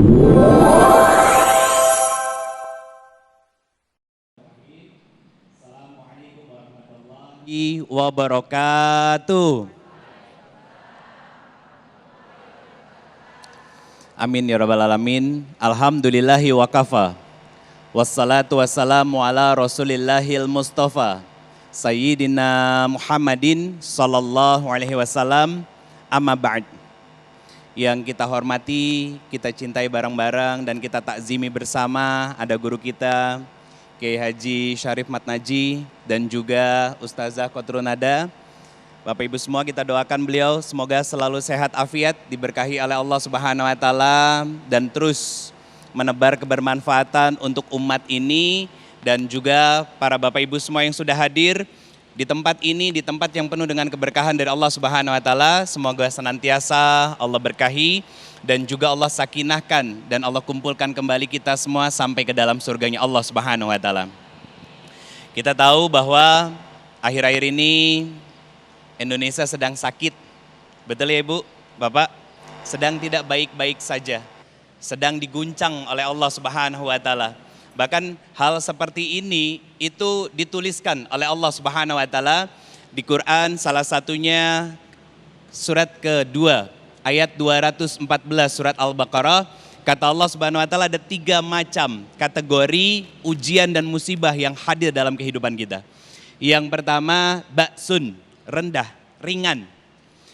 Assalamualaikum warahmatullahi wabarakatuh. Amin ya rabbal alamin. Alhamdulillahi wa kafa. Wassalatu wassalamu ala rasulillahil mustafa. Sayyidina Muhammadin sallallahu alaihi wasallam. Amma ba'd. Yang kita hormati, kita cintai bareng-bareng dan kita takzimi bersama. Ada guru kita, Kiai Haji Syarif Matnaji dan juga Ustazah Kotrunada. Bapak Ibu semua, kita doakan beliau semoga selalu sehat afiat, diberkahi oleh Allah Subhanahu wa taala dan terus menebar kebermanfaatan untuk umat ini dan juga para Bapak Ibu semua yang sudah hadir di tempat ini, di tempat yang penuh dengan keberkahan dari Allah Subhanahu wa taala. Semoga senantiasa Allah berkahi dan juga Allah sakinahkan dan Allah kumpulkan kembali kita semua sampai ke dalam surganya Allah Subhanahu wa taala. Kita tahu bahwa akhir-akhir ini Indonesia sedang sakit, betul ya Ibu, Bapak? Sedang tidak baik-baik saja, sedang diguncang oleh Allah Subhanahu wa taala. Bahkan hal seperti ini itu dituliskan oleh Allah Subhanahu wa taala di Quran, salah satunya surat kedua, ayat 214 surat Al-Baqarah. Kata Allah Subhanahu wa taala ada 3 macam kategori ujian dan musibah yang hadir dalam kehidupan kita. Yang pertama, ba'sun, rendah, ringan.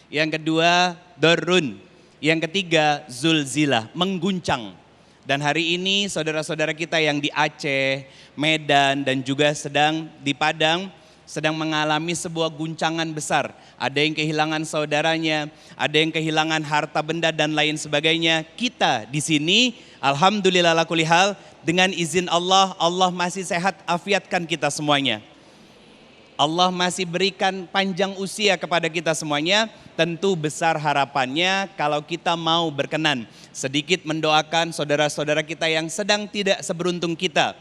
Yang kedua, dorun. Yang ketiga, zulzilah, mengguncang. Dan hari ini saudara-saudara kita yang di Aceh, Medan dan juga sedang di Padang sedang mengalami sebuah guncangan besar. Ada yang kehilangan saudaranya, ada yang kehilangan harta benda dan lain sebagainya. Kita di sini alhamdulillah ala kulli hal dengan izin Allah, Allah masih sehat afiatkan kita semuanya. Allah masih berikan panjang usia kepada kita semuanya. Tentu besar harapannya kalau kita mau berkenan sedikit mendoakan saudara-saudara kita yang sedang tidak seberuntung kita.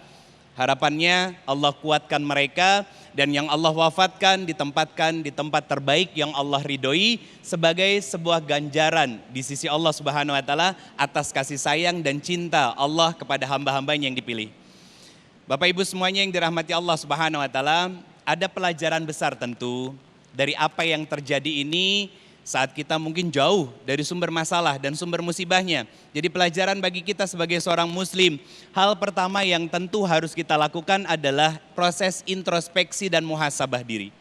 Harapannya Allah kuatkan mereka dan yang Allah wafatkan ditempatkan di tempat terbaik yang Allah ridhoi sebagai sebuah ganjaran di sisi Allah Subhanahu wa taala atas kasih sayang dan cinta Allah kepada hamba-hambanya yang dipilih. Bapak Ibu semuanya yang dirahmati Allah Subhanahu wa taala, ada pelajaran besar tentu dari apa yang terjadi ini saat kita mungkin jauh dari sumber masalah dan sumber musibahnya. Jadi pelajaran bagi kita sebagai seorang muslim, hal pertama yang tentu harus kita lakukan adalah proses introspeksi dan muhasabah diri.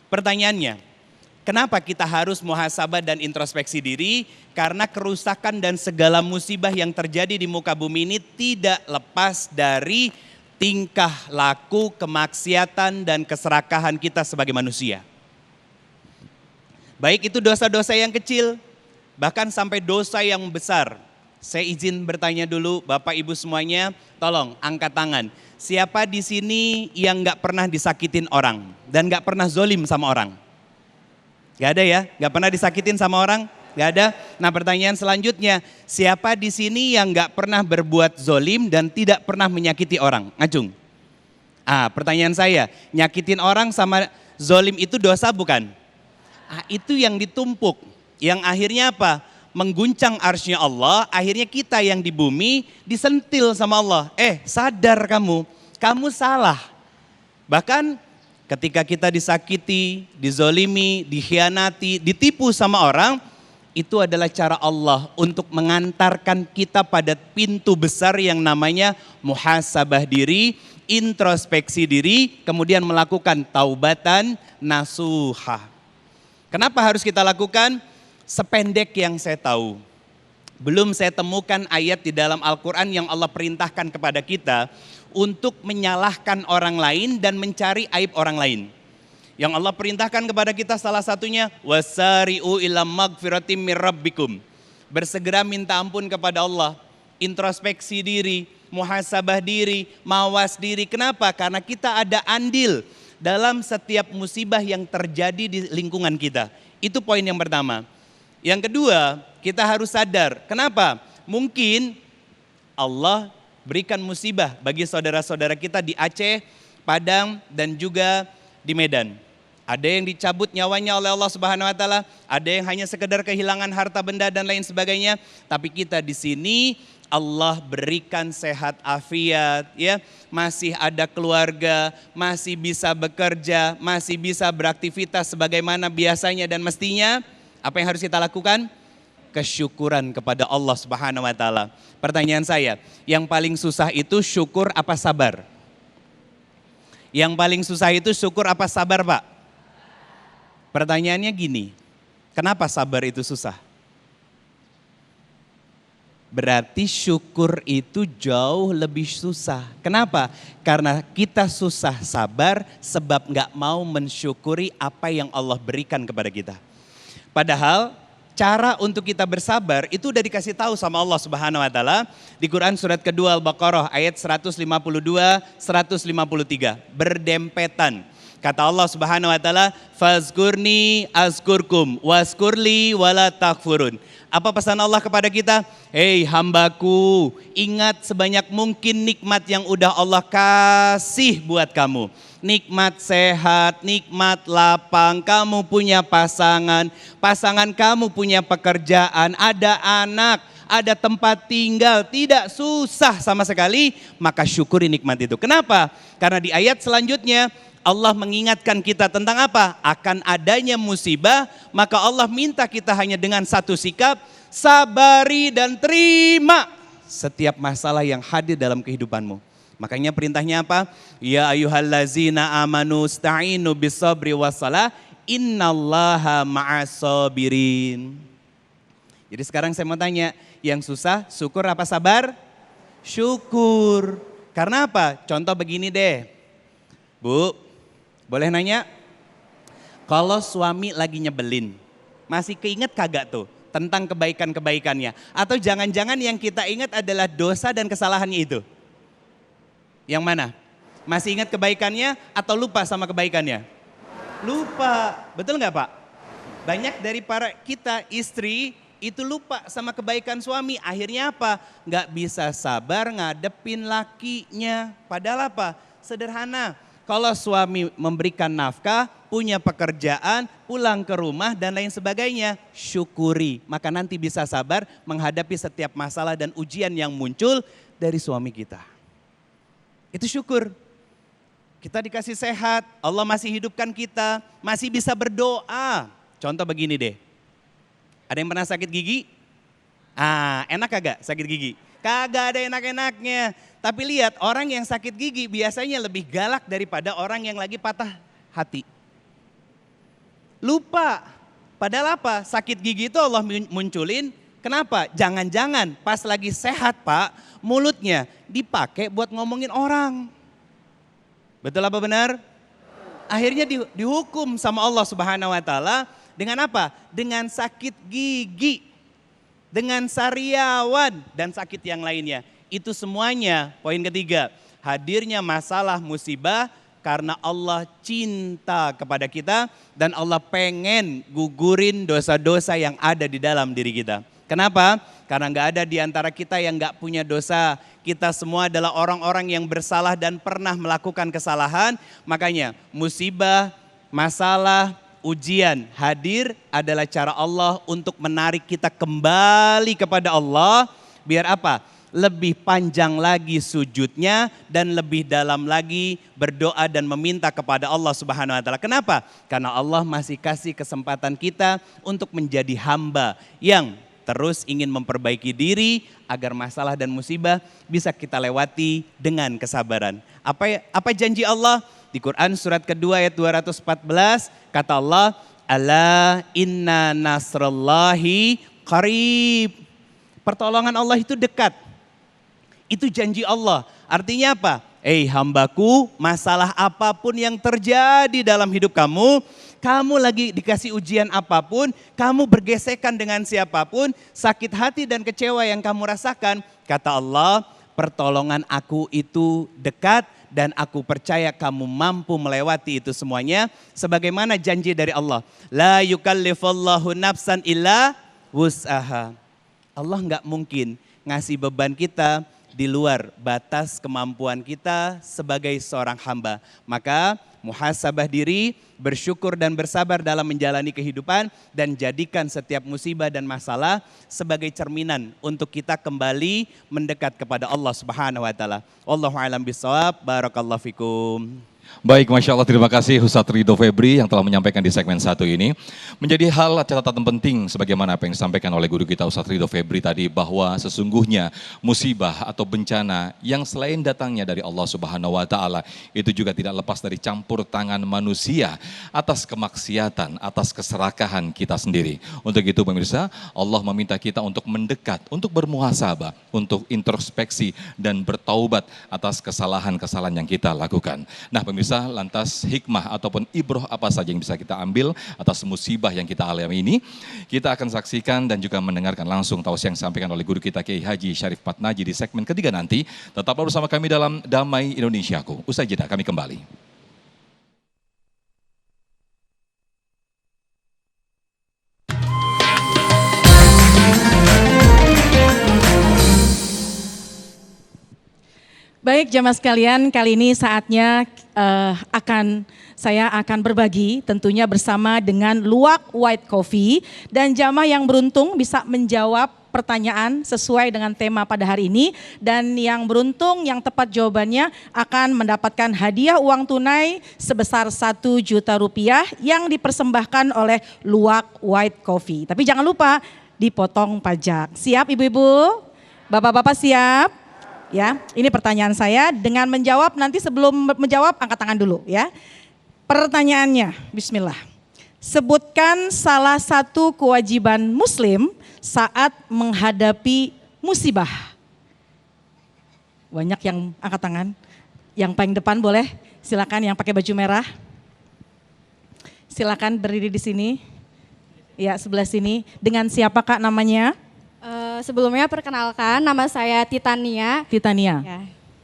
Pertanyaannya, kenapa kita harus muhasabah dan introspeksi diri? Karena kerusakan dan segala musibah yang terjadi di muka bumi ini tidak lepas dari tingkah laku, kemaksiatan dan keserakahan kita sebagai manusia. Baik itu dosa-dosa yang kecil, bahkan sampai dosa yang besar. Saya izin bertanya dulu Bapak Ibu semuanya, tolong angkat tangan. Siapa di sini yang gak pernah disakitin orang dan gak pernah zolim sama orang? Gak ada ya? Gak pernah disakitin sama orang? Gak ada? Nah pertanyaan selanjutnya, siapa di sini yang gak pernah berbuat zolim dan tidak pernah menyakiti orang? Ngacung. Pertanyaan saya, nyakitin orang sama zolim itu dosa bukan? Itu yang ditumpuk, yang akhirnya apa? Mengguncang arsy-Nya Allah, akhirnya kita yang di bumi disentil sama Allah. Sadar kamu salah. Bahkan ketika kita disakiti, dizolimi, dikhianati, ditipu sama orang, itu adalah cara Allah untuk mengantarkan kita pada pintu besar yang namanya muhasabah diri, introspeksi diri, kemudian melakukan taubatan nasuha. Kenapa harus kita lakukan? Sependek yang saya tahu, belum saya temukan ayat di dalam Al-Quran yang Allah perintahkan kepada kita untuk menyalahkan orang lain dan mencari aib orang lain. Yang Allah perintahkan kepada kita salah satunya wasari'u ila magfiratim mir rabbikum. Bersegera minta ampun kepada Allah, introspeksi diri, muhasabah diri, mawas diri. Kenapa? Karena kita ada andil dalam setiap musibah yang terjadi di lingkungan kita. Itu poin yang pertama. Yang kedua, kita harus sadar. Kenapa? Mungkin Allah berikan musibah bagi saudara-saudara kita di Aceh, Padang dan juga di Medan. Ada yang dicabut nyawanya oleh Allah Subhanahu wa taala, ada yang hanya sekedar kehilangan harta benda dan lain sebagainya. Tapi kita di sini Allah berikan sehat afiat, ya, masih ada keluarga, masih bisa bekerja, masih bisa beraktivitas sebagaimana biasanya dan mestinya, apa yang harus kita lakukan? Kesyukuran kepada Allah Subhanahu wa taala. Pertanyaan saya, yang paling susah itu syukur apa sabar? Yang paling susah itu syukur apa sabar, Pak? Pertanyaannya gini, kenapa sabar itu susah? Berarti syukur itu jauh lebih susah. Kenapa? Karena kita susah sabar sebab nggak mau mensyukuri apa yang Allah berikan kepada kita. Padahal cara untuk kita bersabar itu udah dikasih tahu sama Allah Subhanahu wa taala di Quran surat kedua Al-Baqarah ayat 152, 153. Berdempetan. Kata Allah Subhanahu wa taala, "Fazkurni azkurkum waskurli wala takfurun." Apa pesan Allah kepada kita? Hei hambaku, ingat sebanyak mungkin nikmat yang udah Allah kasih buat kamu. Nikmat sehat, nikmat lapang, kamu punya pasangan, pasangan kamu punya pekerjaan, ada anak, ada tempat tinggal, tidak susah sama sekali, maka syukuri nikmat itu. Kenapa? Karena di ayat selanjutnya Allah mengingatkan kita tentang apa? Akan adanya musibah, maka Allah minta kita hanya dengan satu sikap, sabari dan terima setiap masalah yang hadir dalam kehidupanmu. Makanya perintahnya apa? Ya ayyuhallazina amanu sta'inu bisabri wassalah, innallaha ma'asabirin. Jadi sekarang saya mau tanya, yang susah syukur apa sabar? Syukur. Karena apa? Contoh begini deh. Bu, boleh nanya? Kalau suami lagi nyebelin, masih keinget kagak tuh tentang kebaikan-kebaikannya? Atau jangan-jangan yang kita ingat adalah dosa dan kesalahannya itu? Yang mana? Masih ingat kebaikannya atau lupa sama kebaikannya? Lupa, betul nggak Pak? Banyak dari para kita istri itu lupa sama kebaikan suami. Akhirnya apa? Nggak bisa sabar ngadepin lakinya. Padahal apa? Sederhana. Kalau suami memberikan nafkah, punya pekerjaan, pulang ke rumah dan lain sebagainya, syukuri. Maka nanti bisa sabar menghadapi setiap masalah dan ujian yang muncul dari suami kita. Itu syukur. Kita dikasih sehat, Allah masih hidupkan kita, masih bisa berdoa. Contoh begini deh. Ada yang pernah sakit gigi? Enak kagak sakit gigi? Kagak ada enak-enaknya. Tapi lihat, orang yang sakit gigi biasanya lebih galak daripada orang yang lagi patah hati. Lupa. Padahal apa? Sakit gigi itu Allah munculin. Kenapa? Jangan-jangan pas lagi sehat Pak, mulutnya dipakai buat ngomongin orang. Betul apa benar? Akhirnya dihukum sama Allah Subhanahu wa taala dengan apa? Dengan sakit gigi, dengan sariawan dan sakit yang lainnya. Itu semuanya, poin ketiga, hadirnya masalah musibah karena Allah cinta kepada kita dan Allah pengen gugurin dosa-dosa yang ada di dalam diri kita. Kenapa? Karena nggak ada di antara kita yang nggak punya dosa. Kita semua adalah orang-orang yang bersalah dan pernah melakukan kesalahan. Makanya musibah, masalah, ujian hadir adalah cara Allah untuk menarik kita kembali kepada Allah. Biar apa? Lebih panjang lagi sujudnya dan lebih dalam lagi berdoa dan meminta kepada Allah Subhanahu wa taala. Kenapa? Karena Allah masih kasih kesempatan kita untuk menjadi hamba yang terus ingin memperbaiki diri agar masalah dan musibah bisa kita lewati dengan kesabaran. Apa janji Allah? Di Quran surat kedua ayat 214 kata Allah, "Ala inna nasrallahi qarib." Pertolongan Allah itu dekat. Itu janji Allah. Artinya apa? Hambaku, masalah apapun yang terjadi dalam hidup kamu, kamu lagi dikasih ujian apapun, kamu bergesekan dengan siapapun, sakit hati dan kecewa yang kamu rasakan, kata Allah, pertolongan aku itu dekat dan aku percaya kamu mampu melewati itu semuanya. Sebagaimana janji dari Allah, la yukallifullahu nafsan illa wus'aha. Allah nggak mungkin ngasih beban kita di luar batas kemampuan kita sebagai seorang hamba. Maka muhasabah diri, bersyukur dan bersabar dalam menjalani kehidupan, dan jadikan setiap musibah dan masalah sebagai cerminan untuk kita kembali mendekat kepada Allah Subhanahu wa taala. Wallahu a'lam bishawab. Barakallahu fikum. Baik, Masya Allah, terima kasih Ustadz Ridho Febri yang telah menyampaikan di segmen 1 ini. Menjadi hal catatan penting sebagaimana apa yang disampaikan oleh guru kita Ustadz Ridho Febri tadi, bahwa sesungguhnya musibah atau bencana yang selain datangnya dari Allah Subhanahu wa taala itu juga tidak lepas dari campur tangan manusia atas kemaksiatan, atas keserakahan kita sendiri. Untuk itu pemirsa, Allah meminta kita untuk mendekat, untuk bermuhasabah, untuk introspeksi dan bertaubat atas kesalahan-kesalahan yang kita lakukan. Nah pemirsa, lantas hikmah ataupun ibroh apa saja yang bisa kita ambil atas musibah yang kita alami ini, kita akan saksikan dan juga mendengarkan langsung tausiah yang disampaikan oleh guru kita Kiai Haji Syarif Patnaji di segmen ketiga nanti. Tetaplah bersama kami dalam Damai Indonesiaku. Usai jeda kami kembali. Baik jamaah sekalian, kali ini saatnya saya akan berbagi tentunya bersama dengan Luwak White Coffee, dan jamaah yang beruntung bisa menjawab pertanyaan sesuai dengan tema pada hari ini, dan yang beruntung yang tepat jawabannya akan mendapatkan hadiah uang tunai sebesar 1 juta rupiah yang dipersembahkan oleh Luwak White Coffee. Tapi jangan lupa dipotong pajak. Siap ibu-ibu? Bapak-bapak siap? Ya, ini pertanyaan saya. Dengan menjawab, nanti sebelum menjawab angkat tangan dulu ya. Pertanyaannya, bismillah. Sebutkan salah satu kewajiban muslim saat menghadapi musibah. Banyak yang angkat tangan. Yang paling depan boleh, silakan yang pakai baju merah. Silakan berdiri di sini. Ya, sebelah sini. Dengan siapa Kak namanya? Sebelumnya perkenalkan, nama saya Titania. Titania. Ya.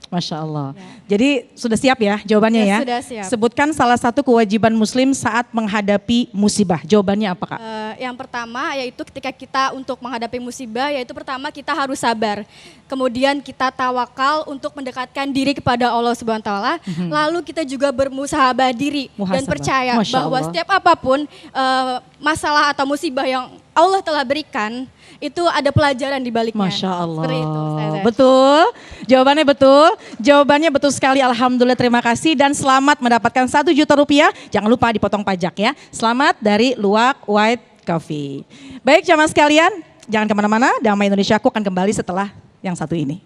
Masya Allah. Ya. Jadi sudah siap ya jawabannya ya? Sudah siap. Sebutkan salah satu kewajiban muslim saat menghadapi musibah. Jawabannya apa Kak? Yang pertama yaitu ketika kita untuk menghadapi musibah, yaitu pertama kita harus sabar. Kemudian kita tawakal untuk mendekatkan diri kepada Allah Subhanahu wa taala. Lalu kita juga bermusahabah diri dan percaya Masya bahwa Allah. setiap apapun masalah atau musibah yang Allah telah berikan, itu ada pelajaran di baliknya. Masya Allah. Seperti itu. Betul, jawabannya betul. Jawabannya betul sekali, alhamdulillah, terima kasih. Dan selamat mendapatkan 1 juta rupiah. Jangan lupa dipotong pajak ya. Selamat dari Luwak White Coffee. Baik jamaah sekalian, jangan kemana-mana. Damai Indonesiaku akan kembali setelah yang satu ini.